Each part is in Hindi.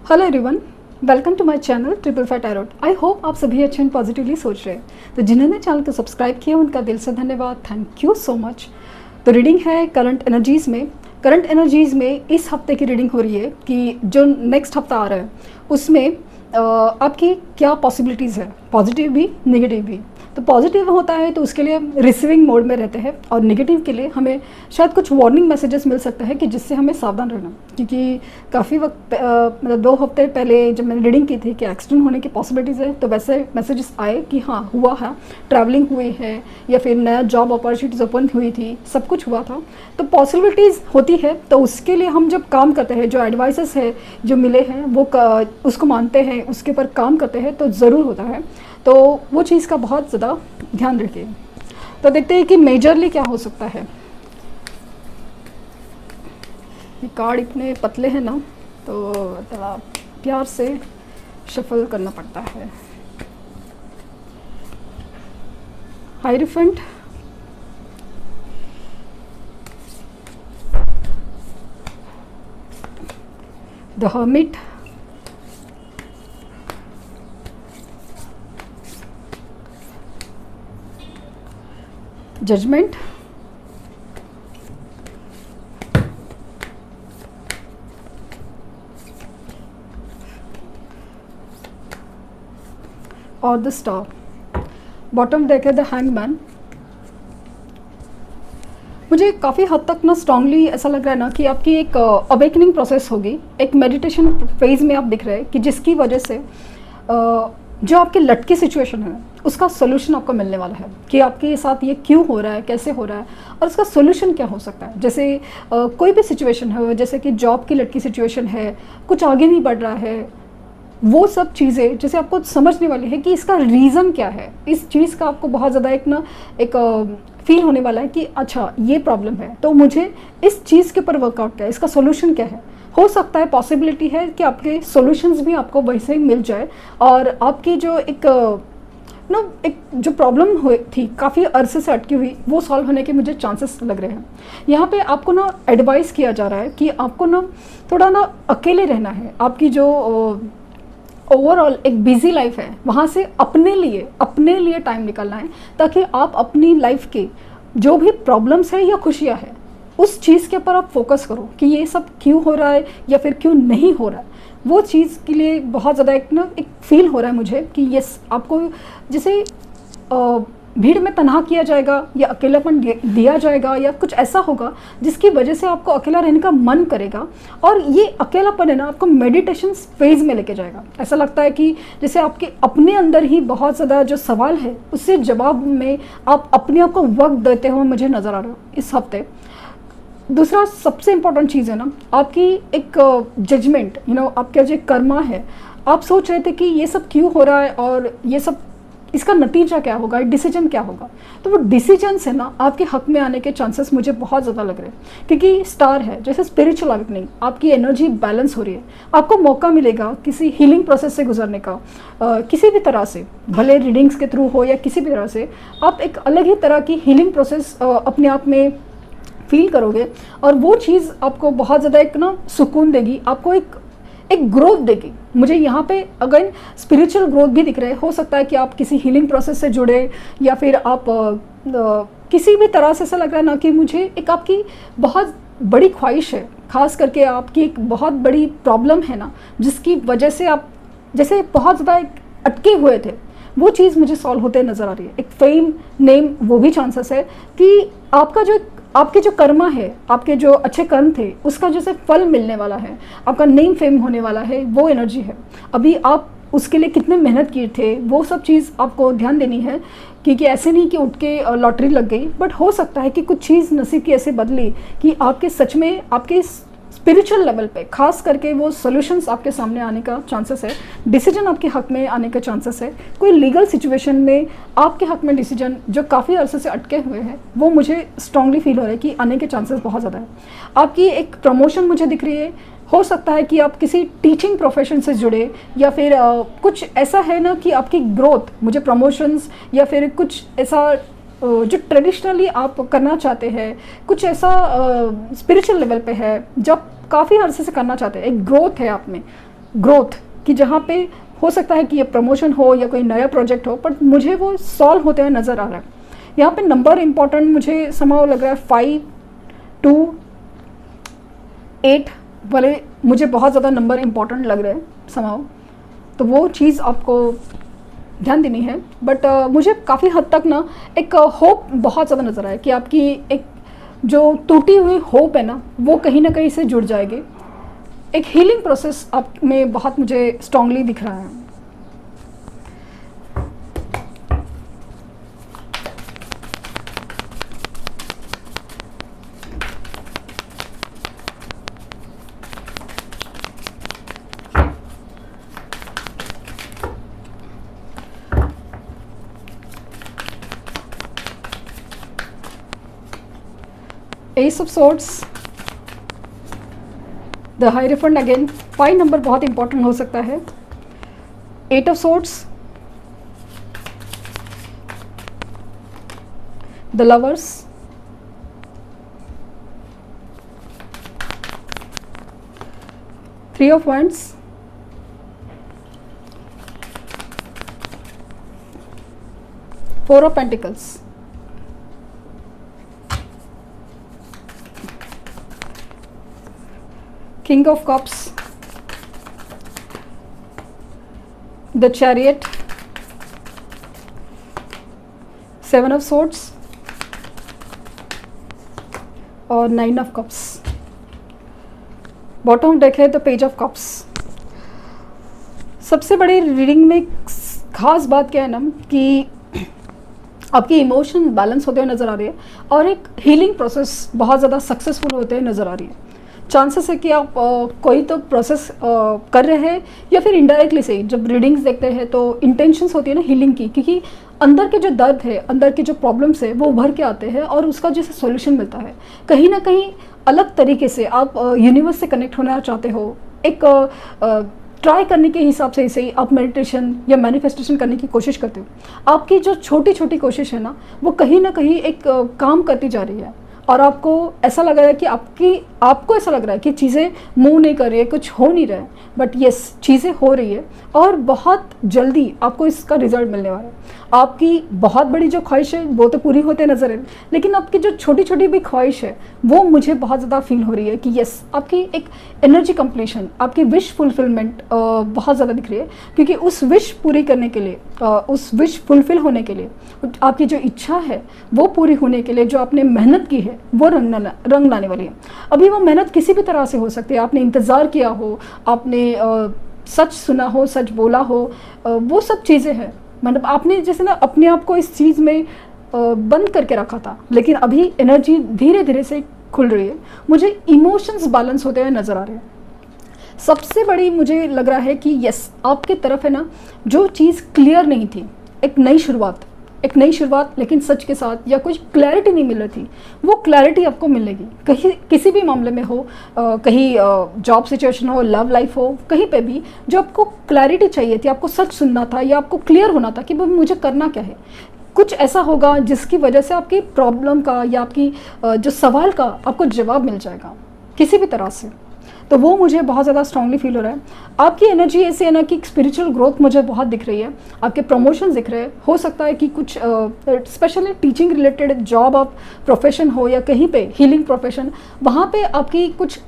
Hello everyone, welcome to my channel triple five tarot. I hope आप सभी अच्छे एंड पॉजिटिवली सोच रहे हैं। तो जिन्होंने चैनल को सब्सक्राइब किया उनका दिल से धन्यवाद, थैंक यू सो मच। तो रीडिंग है करंट एनर्जीज़ में। करंट एनर्जीज़ में इस हफ्ते की रीडिंग हो रही है कि जो नेक्स्ट हफ्ता आ रहा है उसमें आपकी क्या पॉसिबिलिटीज़ है, पॉजिटिव भी नेगेटिव भी। तो पॉजिटिव होता है तो उसके लिए हम रिसीविंग मोड में रहते हैं, और नेगेटिव के लिए हमें शायद कुछ वार्निंग मैसेजेस मिल सकता है कि जिससे हमें सावधान रहना। क्योंकि काफ़ी वक्त मतलब 2 हफ्ते पहले जब मैंने रीडिंग की थी कि एक्सीडेंट होने की पॉसिबिलिटीज़ है, तो वैसे मैसेजेस आए कि हाँ हुआ है, ट्रैवलिंग हुई है या फिर नया जॉब अपॉर्चुनिटीज़ ओपन हुई थी, सब कुछ हुआ था। तो पॉसिबिलिटीज़ होती है, तो उसके लिए हम जब काम करते हैं, जो एडवाइसेस है जो मिले हैं वो उसको मानते हैं, उसके ऊपर काम करते हैं तो ज़रूर होता है। तो वो चीज़ का बहुत ज़्यादा ध्यान रखिए। तो देखते हैं कि मेजरली क्या हो सकता है। ये कार्ड इतने पतले हैं ना, तो थोड़ा प्यार से शफल करना पड़ता है। हायरोफेंट, द हर्मिट, जजमेंट, और द स्टार। बॉटम डेक है द हैंगमैन। मुझे काफ़ी हद तक ना स्ट्रांगली ऐसा लग रहा है ना कि आपकी एक अवेकनिंग प्रोसेस होगी, एक मेडिटेशन फेज में आप दिख रहे हैं कि जिसकी वजह से जो आपकी लटकी सिचुएशन है उसका सोल्यूशन आपको मिलने वाला है कि आपके साथ ये क्यों हो रहा है, कैसे हो रहा है और उसका सोल्यूशन क्या हो सकता है। जैसे कोई भी सिचुएशन है, जैसे कि जॉब की लटकी सिचुएशन है, कुछ आगे नहीं बढ़ रहा है, वो सब चीज़ें जैसे आपको समझने वाली है कि इसका रीज़न क्या है। इस चीज़ का आपको बहुत ज़्यादा एक फील होने वाला है कि अच्छा ये प्रॉब्लम है, तो मुझे इस चीज़ के ऊपर वर्कआउट क्या है, इसका सोल्यूशन क्या है। हो सकता है, पॉसिबिलिटी है कि आपके सॉल्यूशंस भी आपको वैसे ही मिल जाए, और आपकी जो एक जो प्रॉब्लम हुई थी काफ़ी अरसे से अटकी हुई, वो सॉल्व होने के मुझे चांसेस लग रहे हैं। यहाँ पे आपको ना एडवाइस किया जा रहा है कि आपको ना थोड़ा ना अकेले रहना है। आपकी जो ओवरऑल एक बिजी लाइफ है, वहाँ से अपने लिए टाइम निकालना है, ताकि आप अपनी लाइफ के जो भी प्रॉब्लम्स है या खुशियाँ हैं उस चीज़ के ऊपर आप फोकस करो कि ये सब क्यों हो रहा है या फिर क्यों नहीं हो रहा है। वो चीज़ के लिए बहुत ज़्यादा एक फील हो रहा है मुझे कि यस, आपको जैसे भीड़ में तन्हा किया जाएगा या अकेलापन दिया जाएगा या कुछ ऐसा होगा जिसकी वजह से आपको अकेला रहने का मन करेगा, और ये अकेलापन है ना आपको मेडिटेशन फेज में लेके जाएगा। ऐसा लगता है कि जैसे आपके अपने अंदर ही बहुत ज़्यादा जो सवाल है उससे जवाब में आप अपने आप को वक्त देते हुए मुझे नज़र आ रहा है इस हफ्ते। दूसरा सबसे इम्पोर्टेंट चीज़ है ना आपकी एक जजमेंट, आपका जो कर्मा है। आप सोच रहे थे कि ये सब क्यों हो रहा है और ये सब इसका नतीजा क्या होगा, डिसीजन क्या होगा। तो वो डिसीजन से ना आपके हक में आने के चांसेस मुझे बहुत ज़्यादा लग रहे हैं, क्योंकि स्टार है जैसे स्पिरिचुअल अवेकनिंग, आपकी एनर्जी बैलेंस हो रही है। आपको मौका मिलेगा किसी हीलिंग प्रोसेस से गुजरने का, किसी भी तरह से, भले रीडिंग्स के थ्रू हो या किसी भी तरह से, आप एक अलग ही तरह की हीलिंग प्रोसेस अपने आप में फील करोगे, और वो चीज़ आपको बहुत ज़्यादा सुकून देगी, आपको एक ग्रोथ देगी। मुझे यहाँ पे अगर स्पिरिचुअल ग्रोथ भी दिख रहे हो सकता है कि आप किसी हीलिंग प्रोसेस से जुड़े, या फिर आप किसी भी तरह से ऐसा लग रहा है ना कि मुझे एक आपकी बहुत बड़ी ख्वाहिश है, खास करके आपकी एक बहुत बड़ी प्रॉब्लम है ना जिसकी वजह से आप जैसे बहुत ज़्यादा अटके हुए थे, वो चीज़ मुझे सॉल्व होते नज़र आ रही है। एक फेम, नेम, वो भी चांसेस है कि आपके जो कर्मा है, आपके जो अच्छे कर्म थे उसका जैसे फल मिलने वाला है, आपका नेम फेम होने वाला है, वो एनर्जी है। अभी आप उसके लिए कितने मेहनत किए थे वो सब चीज़ आपको ध्यान देनी है, क्योंकि ऐसे नहीं कि उठ के लॉटरी लग गई, बट हो सकता है कि कुछ चीज़ नसीब की ऐसे बदली कि आपके सच में आपके स्पिरिचुअल लेवल पे खास करके वो सॉल्यूशंस आपके सामने आने का चांसेस है, डिसीजन आपके हक में आने का चांसेस है। कोई लीगल सिचुएशन में आपके हक में डिसीजन जो काफ़ी अरसे से अटके हुए हैं वो मुझे स्ट्रांगली फील हो रहा है कि आने के चांसेस बहुत ज़्यादा है। आपकी एक प्रमोशन मुझे दिख रही है, हो सकता है कि आप किसी टीचिंग प्रोफेशन से जुड़े, या फिर कुछ ऐसा है ना कि आपकी ग्रोथ, मुझे प्रमोशंस या फिर कुछ ऐसा जो ट्रेडिशनली आप करना चाहते हैं, कुछ ऐसा स्पिरिचुअल लेवल पे है जब काफ़ी अरसे से करना चाहते हैं, एक ग्रोथ है आप में, ग्रोथ कि जहाँ पे हो सकता है कि ये प्रमोशन हो या कोई नया प्रोजेक्ट हो, बट मुझे वो सॉल्व होते हुए नज़र आ रहा है। यहाँ पे नंबर इम्पॉर्टेंट मुझे समाव लग रहा है 5, 2, 8 वाले मुझे बहुत ज़्यादा नंबर इम्पॉर्टेंट लग रहे हैं समाव, तो वो चीज़ आपको ध्यान देनी है। बट मुझे काफ़ी हद तक ना एक होप बहुत ज़्यादा नज़र आया कि आपकी एक जो टूटी हुई होप है ना वो कहीं ना कहीं से जुड़ जाएगी। एक हीलिंग प्रोसेस आप में बहुत मुझे स्ट्रांगली दिख रहा है। S of swords, the hierophant again, 5 number बहुत इंपॉर्टेंट हो सकता है। 8 of swords, the lovers, three of wands, four of pentacles, King of Cups, the Chariot, 7 of Swords और 9 of Cups। बॉटम डेक है तो पेज ऑफ कप्स। सबसे बड़ी रीडिंग में खास बात क्या है ना कि आपकी इमोशन बैलेंस होते हुए नज़र आ रही है और एक हीलिंग प्रोसेस बहुत ज़्यादा सक्सेसफुल होते हुए नज़र आ रही है। चांसेस है कि आप कोई तो प्रोसेस कर रहे हैं या फिर इनडायरेक्टली से जब रीडिंग्स देखते हैं तो इंटेंशंस होती है ना हीलिंग की, क्योंकि अंदर के जो दर्द है, अंदर के जो प्रॉब्लम्स है वो उभर के आते हैं और उसका जैसे सॉल्यूशन मिलता है। कहीं ना कहीं अलग तरीके से आप यूनिवर्स से कनेक्ट होना चाहते हो, एक ट्राई करने के हिसाब से इसे आप मेडिटेशन या मैनिफेस्टेशन करने की कोशिश करते हो। आपकी जो छोटी छोटी कोशिश है ना वो कहीं ना कहीं एक काम करती जा रही है और आपको ऐसा लग रहा है कि आपको ऐसा लग रहा है कि चीज़ें मूव नहीं कर रही है, कुछ हो नहीं रहा है, बट यस चीज़ें हो रही है और बहुत जल्दी आपको इसका रिजल्ट मिलने वाला है। आपकी बहुत बड़ी जो ख्वाहिश है वो तो पूरी होते नजर है, लेकिन आपकी जो छोटी छोटी भी ख्वाहिश है वो मुझे बहुत ज़्यादा फील हो रही है कि यस आपकी एक एनर्जी कंप्लीशन, आपकी विश फुलफिलमेंट बहुत ज़्यादा दिख रही है। क्योंकि उस विश पूरी करने के लिए, उस विश फुलफिल होने के लिए, आपकी जो इच्छा है वो पूरी होने के लिए जो आपने मेहनत की है वो रंग लाने वाली है। अभी वो मेहनत किसी भी तरह से हो सकती है, आपने इंतज़ार किया हो, आपने सच सुना हो, सच बोला हो, वो सब चीज़ें हैं। मतलब आपने जैसे ना अपने आप को इस चीज़ में बंद करके रखा था, लेकिन अभी एनर्जी धीरे धीरे से खुल रही है। मुझे इमोशंस बैलेंस होते हुए नज़र आ रहे हैं। सबसे बड़ी मुझे लग रहा है कि यस आपके तरफ है ना जो चीज़ क्लियर नहीं थी, एक नई शुरुआत लेकिन सच के साथ, या कुछ क्लैरिटी नहीं मिल रही थी, वो क्लैरिटी आपको मिलेगी। कहीं किसी भी मामले में हो, कहीं जॉब सिचुएशन हो, लव लाइफ हो, कहीं पे भी जो आपको क्लैरिटी चाहिए थी, आपको सच सुनना था या आपको क्लियर होना था कि भाई मुझे करना क्या है, कुछ ऐसा होगा जिसकी वजह से आपकी प्रॉब्लम का या आपकी जो सवाल का आपको जवाब मिल जाएगा किसी भी तरह से। तो वो मुझे बहुत ज़्यादा स्ट्रांगली फील हो रहा है। आपकी एनर्जी ऐसे है ना कि स्पिरिचुअल ग्रोथ मुझे बहुत दिख रही है, आपके प्रमोशन दिख रहे हैं। हो सकता है कि कुछ स्पेशली टीचिंग रिलेटेड जॉब आप प्रोफेशन हो या कहीं पे हीलिंग प्रोफेशन, वहाँ पे आपकी कुछ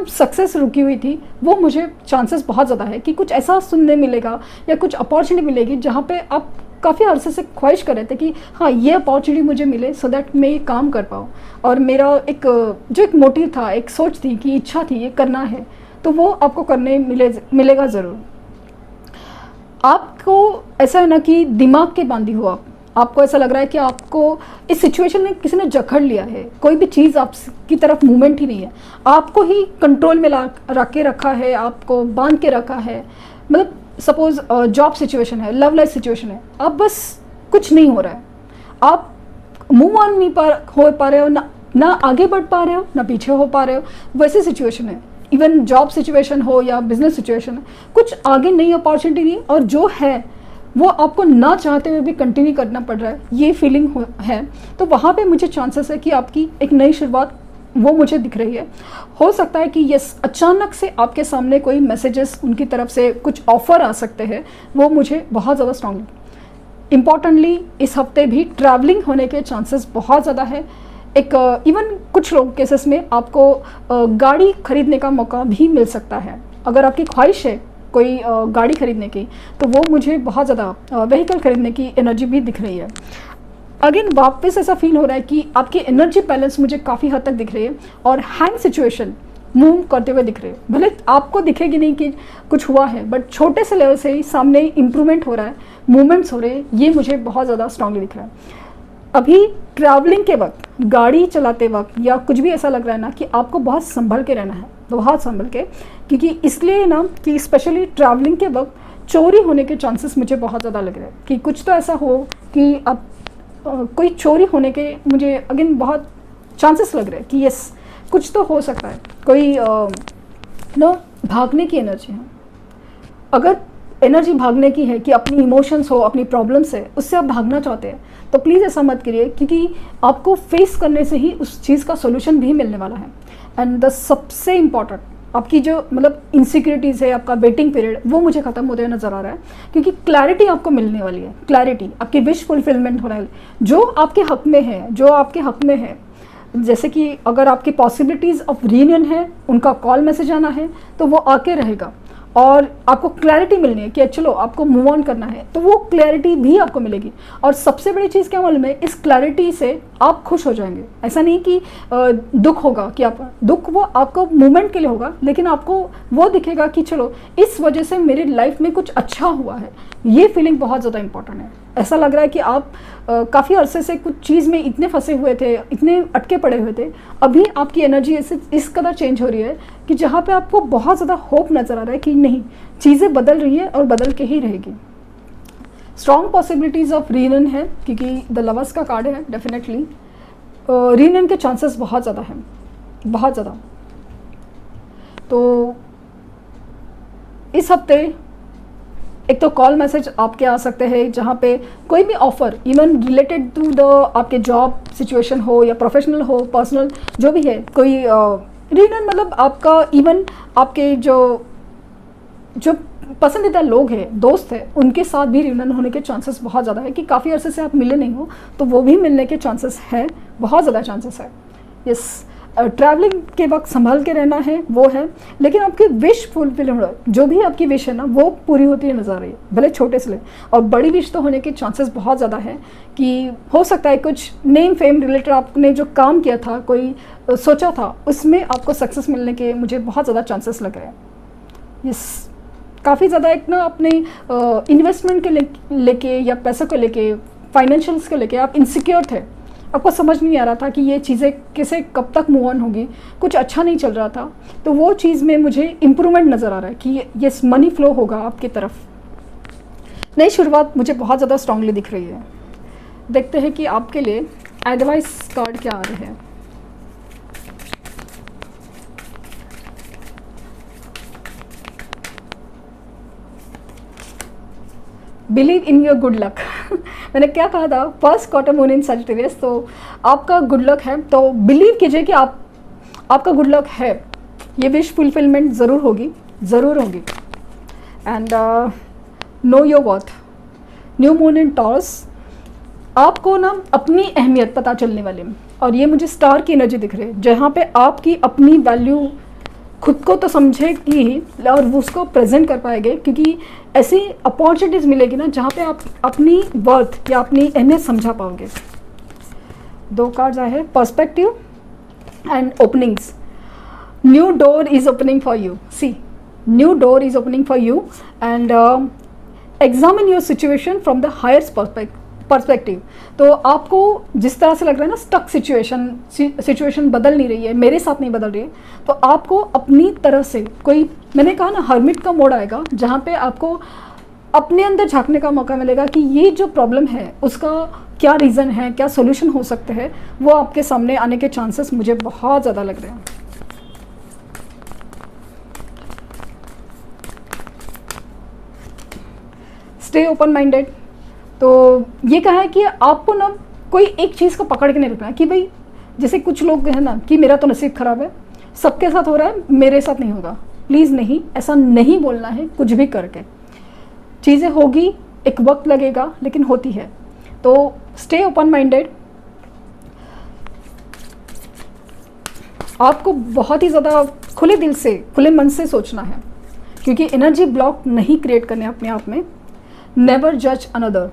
सक्सेस रुकी हुई थी, वो मुझे चांसेस बहुत ज़्यादा है कि कुछ ऐसा सुनने मिलेगा या कुछ अपॉर्चुनिटी मिलेगी जहाँ पे आप काफ़ी अरसे से ख्वाहिश कर रहे थे कि हाँ ये अपॉर्चुनिटी मुझे मिले सो दैट मैं ये काम कर पाऊँ। और मेरा एक मोटिव था, एक सोच थी कि इच्छा थी ये करना है, तो वो आपको करने मिलेगा ज़रूर। आपको ऐसा है ना कि दिमाग के बांधी हो आपको ऐसा लग रहा है कि आपको इस सिचुएशन में किसी ने जकड़ लिया है, कोई भी चीज़ आपकी तरफ मूवमेंट ही नहीं है, आपको ही कंट्रोल में रख के रखा है, आपको बांध के रखा है। मतलब सपोज जॉब सिचुएशन है, लव लाइफ सिचुएशन है, आप बस कुछ नहीं हो रहा है, आप मूव ऑन नहीं हो पा रहे हो, ना आगे बढ़ पा रहे हो ना पीछे हो पा रहे हो, वैसी सिचुएशन है। इवन जॉब सिचुएशन हो या बिजनेस सिचुएशन है, कुछ आगे नई अपॉर्चुनिटी नहीं, और जो है वो आपको ना चाहते हुए भी कंटिन्यू करना पड़ रहा है, ये फीलिंग है। तो वहाँ पे मुझे चांसेस है कि आपकी एक नई शुरुआत वो मुझे दिख रही है। हो सकता है कि यस, अचानक से आपके सामने कोई मैसेजेस उनकी तरफ से कुछ ऑफ़र आ सकते हैं, वो मुझे बहुत ज़्यादा स्ट्रांगली। इम्पॉर्टेंटली इस हफ्ते भी ट्रैवलिंग होने के चांसेस बहुत ज़्यादा है। एक इवन कुछ लोग केसेस में आपको गाड़ी खरीदने का मौका भी मिल सकता है। अगर आपकी ख्वाहिश है कोई गाड़ी खरीदने की, तो वो मुझे बहुत ज़्यादा व्हीकल खरीदने की एनर्जी भी दिख रही है। अगेन वापस ऐसा फील हो रहा है कि आपकी एनर्जी बैलेंस मुझे काफ़ी हद तक दिख रही है और हैंग सिचुएशन मूव करते हुए दिख रहे हैं। भले आपको दिखेगी नहीं कि कुछ हुआ है, बट छोटे से लेवल से ही सामने इम्प्रूवमेंट हो रहा है, मूवमेंट्स हो रहे हैं, ये मुझे बहुत ज़्यादा स्ट्रांगली दिख रहा है। अभी ट्रैवलिंग के वक्त, गाड़ी चलाते वक्त या कुछ भी ऐसा लग रहा है ना कि आपको बहुत संभल के रहना है, बहुत संभल के, क्योंकि इसलिए ना कि स्पेशली ट्रैवलिंग के वक्त चोरी होने के चांसेस मुझे बहुत ज़्यादा लग रहे हैं कि कुछ तो ऐसा हो कि अब कोई चोरी होने के मुझे अगेन बहुत चांसेस लग रहे हैं कि यस, कुछ तो हो सकता है। कोई भागने की एनर्जी है। अगर एनर्जी भागने की है कि अपनी इमोशंस हो, अपनी प्रॉब्लम्स है, उससे आप भागना चाहते हैं, तो प्लीज़ ऐसा मत करिए, क्योंकि आपको फेस करने से ही उस चीज़ का सोल्यूशन भी मिलने वाला है। एंड द सबसे इम्पॉर्टेंट, आपकी जो मतलब इनसिक्योरिटीज़ है, आपका वेटिंग पीरियड, वो मुझे ख़त्म होते हुए नज़र आ रहा है, क्योंकि क्लैरिटी आपको मिलने वाली है। क्लैरिटी, आपकी विश फुलफिलमेंट होने वाली, जो आपके हक़ में है, जो आपके हक़ में है। जैसे कि अगर आपकी पॉसिबिलिटीज़ ऑफ रीयूनियन है, उनका कॉल मैसेज आना है, तो वो आके रहेगा। और आपको क्लैरिटी मिलनी है कि चलो आपको मूव ऑन करना है, तो वो क्लैरिटी भी आपको मिलेगी। और सबसे बड़ी चीज़ क्या मालूम है, इस क्लैरिटी से आप खुश हो जाएंगे। ऐसा नहीं कि दुख होगा, कि आप दुख वो आपको मूवमेंट के लिए होगा, लेकिन आपको वो दिखेगा कि चलो इस वजह से मेरी लाइफ में कुछ अच्छा हुआ है। ये फीलिंग बहुत ज़्यादा इंपॉर्टेंट है। ऐसा लग रहा है कि आप काफ़ी अरसे से कुछ चीज़ में इतने फंसे हुए थे, इतने अटके पड़े हुए थे, अभी आपकी एनर्जी इस कदर चेंज हो रही है कि जहाँ पे आपको बहुत ज़्यादा होप नज़र आ रहा है कि नहीं, चीज़ें बदल रही है और बदल के ही रहेगी। स्ट्रॉन्ग पॉसिबिलिटीज़ ऑफ रीयूनियन है, क्योंकि द लवर्स का कार्ड है। डेफिनेटली रीयूनियन के चांसेस बहुत ज़्यादा हैं, बहुत ज़्यादा। तो इस हफ्ते एक तो कॉल मैसेज आपके आ सकते हैं, जहाँ पे कोई भी offer, even related to the आपके जॉब सिचुएशन हो या प्रोफेशनल हो, पर्सनल, जो भी है, कोई रीजन, मतलब आपका इवन आपके जो पसंदीदा लोग हैं, दोस्त हैं, उनके साथ भी रियूनियन होने के चांसेस बहुत ज़्यादा है कि काफ़ी अरसे से आप मिले नहीं हो, तो वो भी मिलने के चांसेस है, बहुत ज़्यादा चांसेस है। यस, ट्रैवलिंग के वक्त संभाल के रहना है, वो है, लेकिन आपकी विश फुलफिल, जो भी आपकी विश है ना, वो पूरी होती है नज़र आ रही है, भले छोटे से ले। और बड़ी विश तो होने के चांसेस बहुत ज़्यादा है कि हो सकता है कुछ नेम फेम रिलेटेड आपने जो काम किया था, कोई सोचा था, उसमें आपको सक्सेस मिलने के मुझे बहुत ज़्यादा चांसेस लग रहे हैं। यस, काफ़ी ज़्यादा एक ना अपने इन्वेस्टमेंट के लेके या पैसों को लेके, फाइनेंशियल्स को लेके आप इनसिक्योर थे। आपको समझ नहीं आ रहा था कि ये चीज़ें कैसे कब तक मूव ऑन होगी, कुछ अच्छा नहीं चल रहा था, तो वो चीज़ में मुझे इम्प्रूवमेंट नज़र आ रहा है कि ये मनी फ्लो होगा आपकी तरफ। नई शुरुआत मुझे बहुत ज़्यादा स्ट्रांगली दिख रही है। देखते हैं कि आपके लिए एडवाइस कार्ड क्या आ रहे हैं। Believe in your good luck. मैंने क्या कहा था, first quarter moon in Sagittarius, तो आपका गुड लक है, तो बिलीव कीजिए कि आपका गुड लक है, ये विश फुलफिलमेंट ज़रूर होगी, ज़रूर होगी। And know your worth, new moon in taurus, आपको ना अपनी अहमियत पता चलने वाली है। और ये मुझे स्टार की एनर्जी दिख रही है, जहाँ पे आपकी अपनी वैल्यू खुद को तो समझेगी ही और उसको प्रेजेंट कर पाएंगे, क्योंकि ऐसी अपॉर्चुनिटीज़ मिलेगी ना जहाँ पे आप अपनी वर्थ या अपनी अहमियत समझा पाओगे। दो कार्ड्स आए हैं, perspective and openings. New door is opening for you, see, new door is opening for you and examine your situation from the higher perspective. तो आपको जिस तरह से लग रहा है ना, स्टक सिचुएशन बदल नहीं रही है, मेरे साथ नहीं बदल रही है, तो आपको अपनी तरफ से कोई, मैंने कहा ना, हर्मिट का मोड आएगा, जहाँ पे आपको अपने अंदर झांकने का मौका मिलेगा कि ये जो प्रॉब्लम है उसका क्या रीज़न है, क्या सोल्यूशन हो सकते हैं, वो आपके सामने आने के चांसेस मुझे बहुत ज़्यादा लग रहे हैं। स्टे ओपन माइंडेड, तो ये कहा है कि आपको ना कोई एक चीज़ को पकड़ के नहीं रखना है कि भाई जैसे कुछ लोग हैं ना कि मेरा तो नसीब ख़राब है, सबके साथ हो रहा है, मेरे साथ नहीं होगा। प्लीज़ नहीं, ऐसा नहीं बोलना है कुछ भी करके। चीज़ें होगी, एक वक्त लगेगा, लेकिन होती है। तो स्टे ओपन माइंडेड। आपको बहुत ही ज़्यादा खुले दिल से, खुले मन से सोचना है, क्योंकि एनर्जी ब्लॉक नहीं क्रिएट करने अपने आप में। नेवर जज अनदर।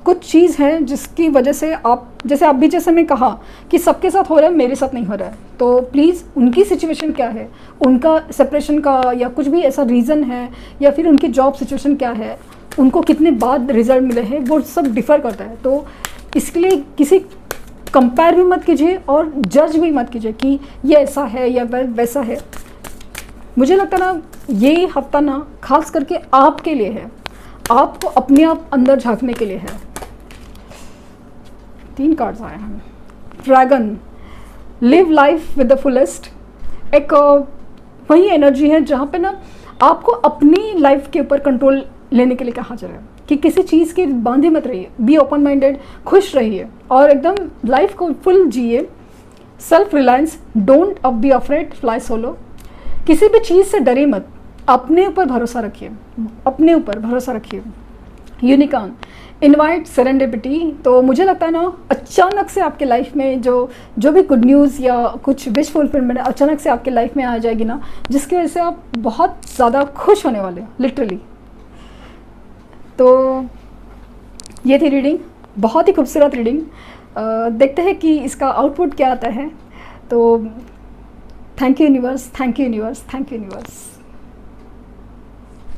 कुछ चीज़ है जिसकी वजह से आप, जैसे अभी जैसे मैं कहा कि सबके साथ हो रहा है, मेरे साथ नहीं हो रहा है, तो प्लीज़ उनकी सिचुएशन क्या है, उनका सेपरेशन का या कुछ भी ऐसा रीज़न है, या फिर उनकी जॉब सिचुएशन क्या है, उनको कितने बाद रिजल्ट मिले हैं, वो सब डिफ़र करता है। तो इसके लिए किसी कंपेयर भी मत कीजिए और जज भी मत कीजिए कि ये ऐसा है या वैसा है। मुझे लगता है ना, ये हफ्ता ना खास करके आपके लिए है, आपको अपने आप अंदर झांकने के लिए है। 3 कार्ड्स आए हैं। Dragon, live life with the fullest. एक वही एनर्जी है जहाँ पे ना आपको अपनी लाइफ के ऊपर कंट्रोल लेने के लिए कहा जा रहा है कि किसी चीज़ के बांधे मत रहिए, बी ओपन माइंडेड, खुश रहिए और एकदम लाइफ को फुल जिए। सेल्फ रिलायंस, डोंट अब बी अफ्रेड, फ्लाई सोलो। किसी भी चीज़ से डरे मत, अपने ऊपर भरोसा रखिए, अपने ऊपर भरोसा रखिए। Unicorn, invite serendipity. तो मुझे लगता है ना, अचानक से आपके लाइफ में जो भी गुड न्यूज़ या कुछ विश फुलफिलमेंट अचानक से आपके लाइफ में आ जाएगी ना, जिसकी वजह से आप बहुत ज़्यादा खुश होने वाले हैं, लिटरली। तो ये थी रीडिंग, बहुत ही खूबसूरत रीडिंग। देखते हैं कि इसका आउटपुट क्या आता है। तो thank you universe, thank you universe, thank you universe.